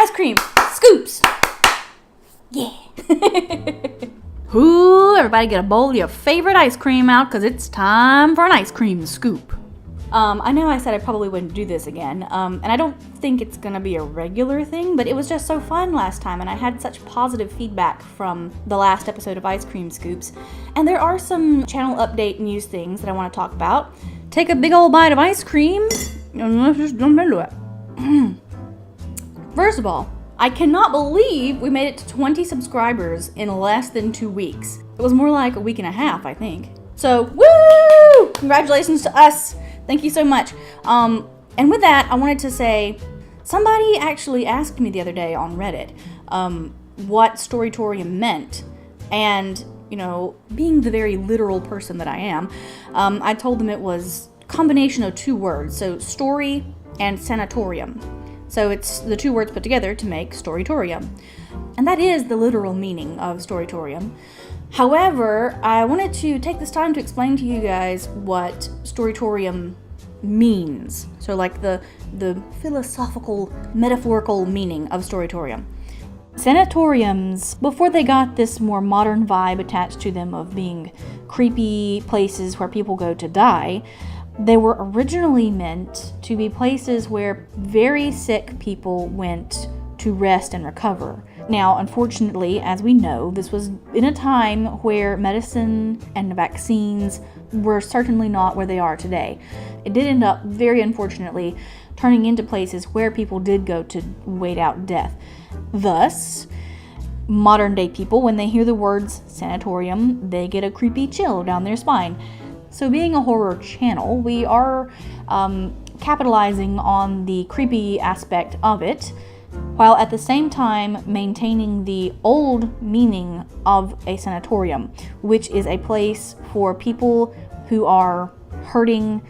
ice cream scoops. Yeah. Ooh, everybody get a bowl of your favorite ice cream out because it's time for an ice cream scoop. I know I said I probably wouldn't do this again, and I don't think it's going to be a regular thing, but it was just so fun last time, and I had such positive feedback from the last episode of Ice Cream Scoops. And there are some channel update news things that I want to talk about. Take a big old bite of ice cream, and let's just jump into it. First of all, I cannot believe we made it to 20 subscribers in less than 2 weeks. It was more like a week and a half, I think. So, woo! Congratulations to us. Thank you so much. And with that, I wanted to say, somebody actually asked me the other day on Reddit what Storytorium meant. And, you know, being the very literal person that I am, I told them it was a combination of 2 words. So, story and sanatorium. So it's the 2 words put together to make Storytorium. And that is the literal meaning of Storytorium. However, I wanted to take this time to explain to you guys what Storytorium means. So like the philosophical, metaphorical meaning of Storytorium. Sanatoriums, before they got this more modern vibe attached to them of being creepy places where people go to die, they were originally meant to be places where very sick people went to rest and recover. Now, unfortunately, as we know, this was in a time where medicine and vaccines were certainly not where they are today. It did end up, very unfortunately, turning into places where people did go to wait out death. Thus, modern day people, when they hear the words sanatorium, they get a creepy chill down their spine. So being a horror channel, we are capitalizing on the creepy aspect of it, while at the same time maintaining the old meaning of a sanatorium, which is a place for people who are hurting,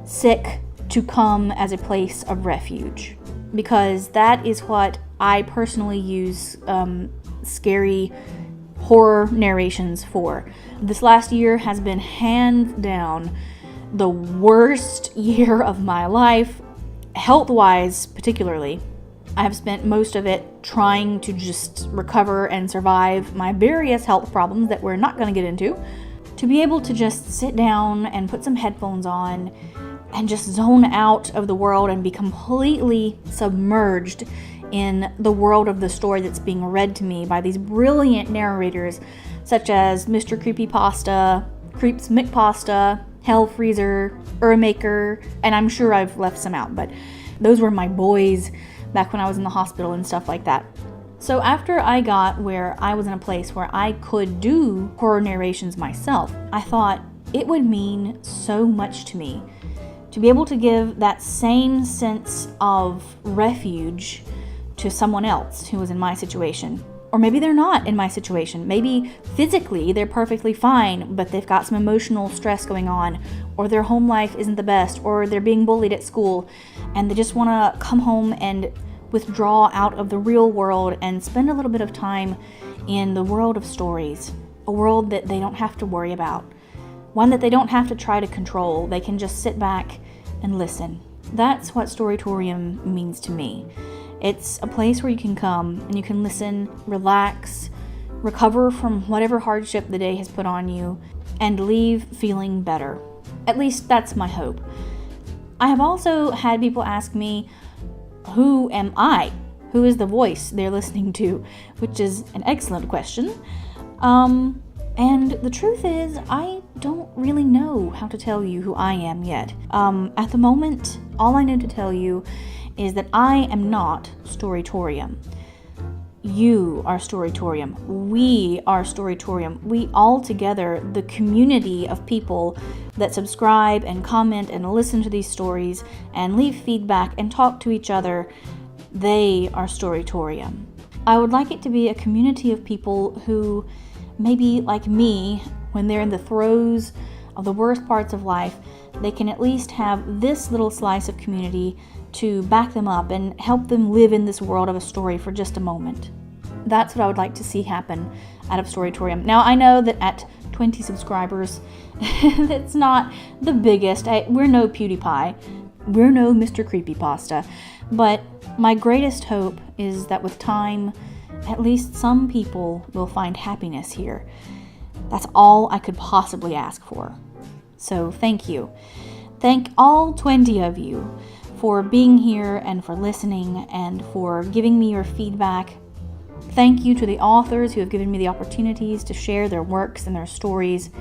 sick, to come as a place of refuge. Because that is what I personally use scary horror narrations for. This last year has been hands down the worst year of my life, health-wise particularly. I have spent most of it trying to just recover and survive my various health problems that we're not going to get into. To be able to just sit down and put some headphones on and just zone out of the world and be completely submerged in the world of the story that's being read to me by these brilliant narrators such as Mr. Creepypasta, Creeps McPasta, Hell Freezer, Urmaker, and I'm sure I've left some out, but those were my boys back when I was in the hospital and stuff like that. So after I got where I was in a place where I could do horror narrations myself, I thought it would mean so much to me to be able to give that same sense of refuge to someone else who was in my situation. Or maybe they're not in my situation. Maybe physically they're perfectly fine, but they've got some emotional stress going on, or their home life isn't the best, or they're being bullied at school, and they just want to come home and withdraw out of the real world and spend a little bit of time in the world of stories, a world that they don't have to worry about, one that they don't have to try to control. They can just sit back and listen. That's what Storytorium means to me. It's a place where you can come and you can listen, relax, recover from whatever hardship the day has put on you, and leave feeling better. At least that's my hope. I have also had people ask me, who am I? Who is the voice they're listening to? Which is an excellent question. And the truth is, I don't really know how to tell you who I am yet. At the moment, all I know to tell you is that I am not Storytorium. You are Storytorium. We are Storytorium. We all together, the community of people that subscribe and comment and listen to these stories and leave feedback and talk to each other, they are Storytorium. I would like it to be a community of people who, maybe like me, when they're in the throes of the worst parts of life, they can at least have this little slice of community to back them up and help them live in this world of a story for just a moment. That's what I would like to see happen out of Storytorium. Now, I know that at 20 subscribers, it's not the biggest. We're no PewDiePie. We're no Mr. Creepypasta, but my greatest hope is that with time, at least some people will find happiness here. That's all I could possibly ask for. So thank you. Thank all 20 of you for being here and for listening and for giving me your feedback. Thank you to the authors who have given me the opportunities to share their works and their stories.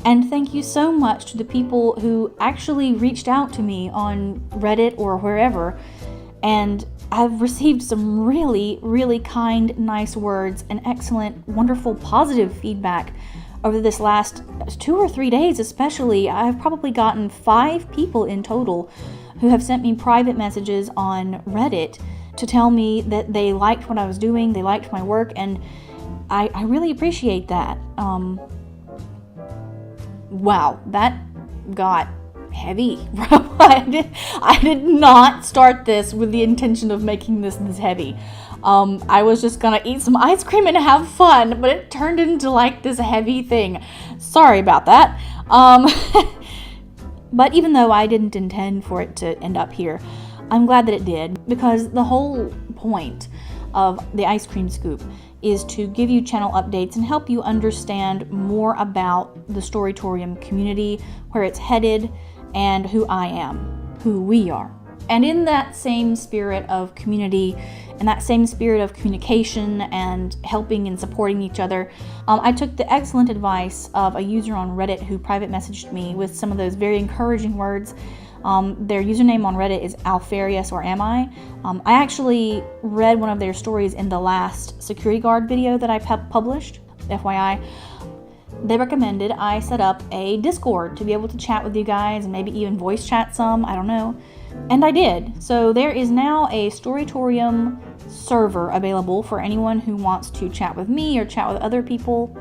And thank you so much to the people who actually reached out to me on Reddit or wherever. And I've received some really, really kind, nice words and excellent, wonderful, positive feedback over this last 2 or 3 days especially. I've probably gotten 5 people in total who have sent me private messages on Reddit to tell me that they liked what I was doing, they liked my work, and I really appreciate that. Wow, that got heavy. I did not start this with the intention of making this heavy. I was just gonna eat some ice cream and have fun, but it turned into like this heavy thing. Sorry about that. But even though I didn't intend for it to end up here, I'm glad that it did, because the whole point of the Ice Cream Scoop is to give you channel updates and help you understand more about the Storytorium community, where it's headed, and who I am, who we are. And in that same spirit of community and that same spirit of communication and helping and supporting each other, I took the excellent advice of a user on Reddit who private messaged me with some of those very encouraging words. Their username on Reddit is Alfarius or Am I. I actually read one of their stories in the last security guard video that I published, FYI. They recommended I set up a Discord to be able to chat with you guys and maybe even voice chat some, I don't know. And I did. So there is now a Storytorium server available for anyone who wants to chat with me or chat with other people.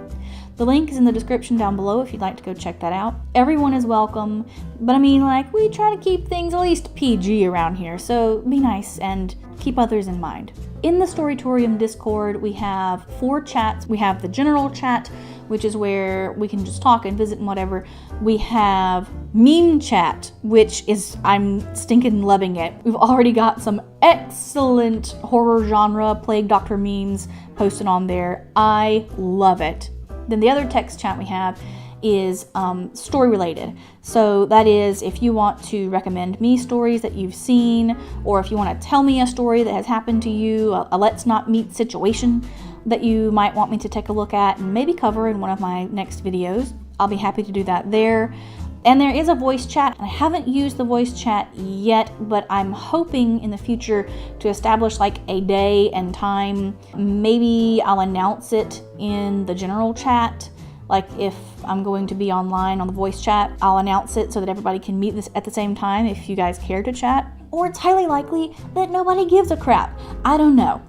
The link is in the description down below if you'd like to go check that out. Everyone is welcome, but I mean, like, we try to keep things at least PG around here, so be nice and keep others in mind. In the Storytorium Discord, we have 4 chats. We have the general chat, which is where we can just talk and visit and whatever. We have meme chat, which is, I'm stinking loving it. We've already got some excellent horror genre Plague Doctor memes posted on there. I love it. Then the other text chat we have is story related. So that is if you want to recommend me stories that you've seen, or if you want to tell me a story that has happened to you, a let's not meet situation that you might want me to take a look at and maybe cover in one of my next videos, I'll be happy to do that there. And there is a voice chat. I haven't used the voice chat yet, but I'm hoping in the future to establish like a day and time. Maybe I'll announce it in the general chat. Like if I'm going to be online on the voice chat, I'll announce it so that everybody can meet this at the same time if you guys care to chat. Or it's highly likely that nobody gives a crap. I don't know.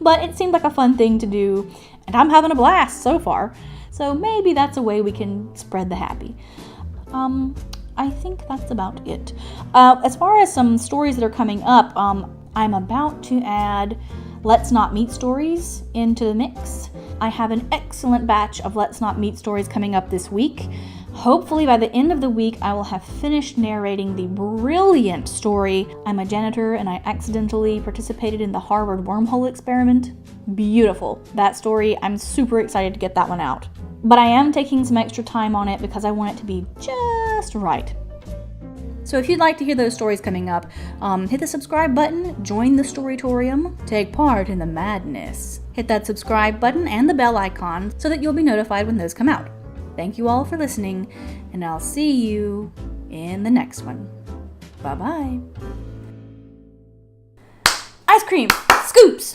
But it seemed like a fun thing to do, and I'm having a blast so far. So maybe that's a way we can spread the happy. I think that's about it. As far as some stories that are coming up, I'm about to add Let's Not Meet stories into the mix. I have an excellent batch of Let's Not Meet stories coming up this week. Hopefully by the end of the week, I will have finished narrating the brilliant story, I'm a Janitor and I Accidentally Participated in the Harvard Wormhole Experiment. Beautiful. That story, I'm super excited to get that one out. But I am taking some extra time on it because I want it to be just right. So if you'd like to hear those stories coming up, hit the subscribe button, join the Storytorium, take part in the madness. Hit that subscribe button and the bell icon so that you'll be notified when those come out. Thank you all for listening, and I'll see you in the next one. Bye-bye. Ice cream! Scoops!